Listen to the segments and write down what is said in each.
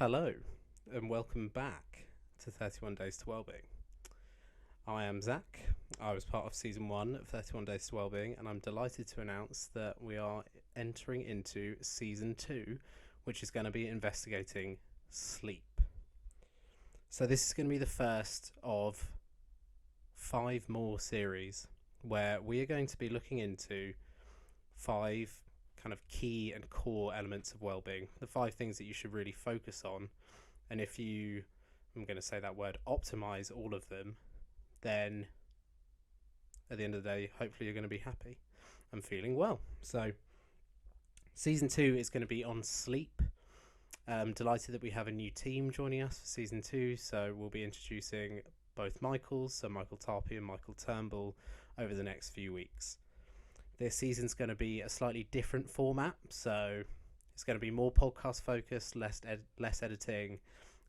Hello, and welcome back to 31 Days to Wellbeing. I am Zach. I was part of season 1 of 31 Days to Wellbeing, and I'm delighted to announce that we are entering into season 2, which is going to be investigating sleep. So, this is going to be the first of 5 more series where we are going to be looking into 5 kind of key and core elements of well-being, the 5 things that you should really focus on. And if you, I'm going to say that word, optimize all of them, then at the end of the day, hopefully you're going to be happy and feeling well. So season 2 is going to be on sleep. I'm delighted that we have a new team joining us for season 2. So we'll be introducing both Michaels, so Michael Tarpey and Michael Turnbull, over the next few weeks. This season's going to be a slightly different format, so it's going to be more podcast focused, less editing,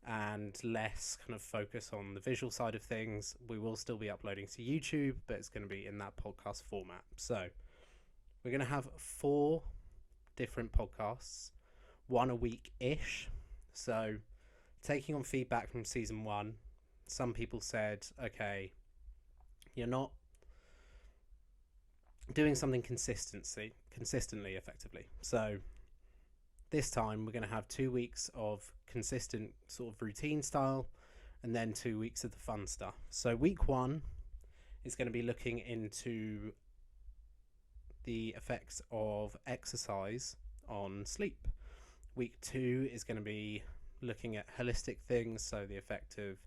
and less kind of focus on the visual side of things. We will still be uploading to YouTube, but it's going to be in that podcast format. So we're going to have 4 different podcasts, one a week-ish. So taking on feedback from season 1, some people said, okay, you're not doing something consistently effectively. So this time we're going to have 2 weeks of consistent sort of routine style, and then 2 weeks of the fun stuff. So week 1 is going to be looking into the effects of exercise on sleep. Week 2 is going to be looking at holistic things, so the effect of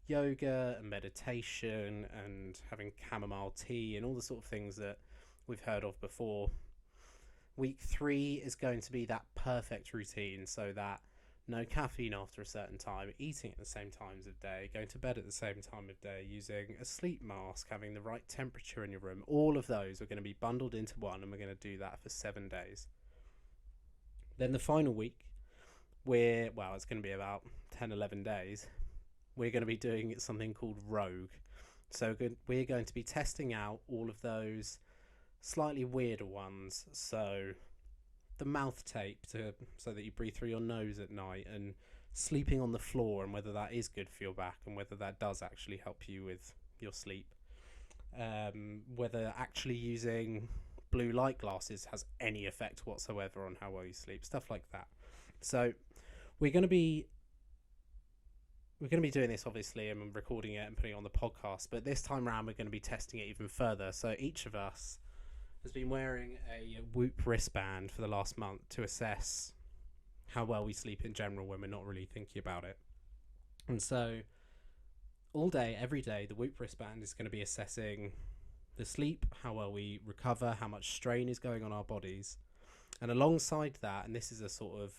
yoga and meditation and having chamomile tea and all the sort of things that we've heard of before. Week 3 is going to be that perfect routine, so that no caffeine after a certain time, eating at the same times of day, going to bed at the same time of day, using a sleep mask, having the right temperature in your room. All of those are going to be bundled into one, and we're going to do that for 7 days. Then the final week, it's going to be about 10-11 days, we're going to be doing something called Rogue. So we're going to be testing out all of those slightly weirder ones. So the mouth tape so that you breathe through your nose at night, and sleeping on the floor, and whether that is good for your back and whether that does actually help you with your sleep. Whether actually using blue light glasses has any effect whatsoever on how well you sleep, stuff like that. So we're going to be doing this, obviously, and recording it and putting it on the podcast, but this time around we're going to be testing it even further. So each of us has been wearing a Whoop wristband for the last month to assess how well we sleep in general when we're not really thinking about it. And so all day, every day, the Whoop wristband is going to be assessing the sleep, how well we recover, how much strain is going on our bodies. And alongside that, and this is a sort of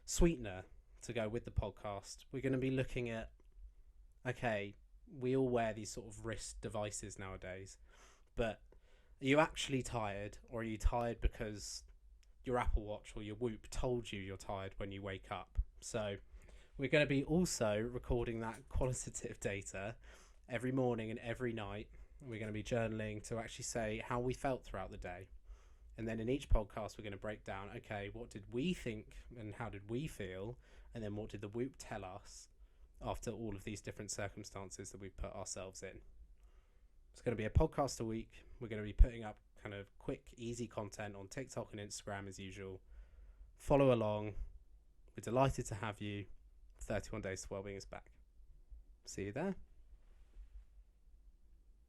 sweetener to go with the podcast, we're going to be looking at, okay, we all wear these sort of wrist devices nowadays, but are you actually tired, or are you tired because your Apple Watch or your Whoop told you you're tired when you wake up? So we're going to be also recording that qualitative data every morning and every night. We're going to be journaling to actually say how we felt throughout the day. And then in each podcast, we're going to break down, okay, what did we think and how did we feel? And then what did the Whoop tell us after all of these different circumstances that we've put ourselves in? It's going to be a podcast a week. We're going to be putting up kind of quick, easy content on TikTok and Instagram as usual. Follow along. We're delighted to have you. 31 Days to Wellbeing is back. See you there.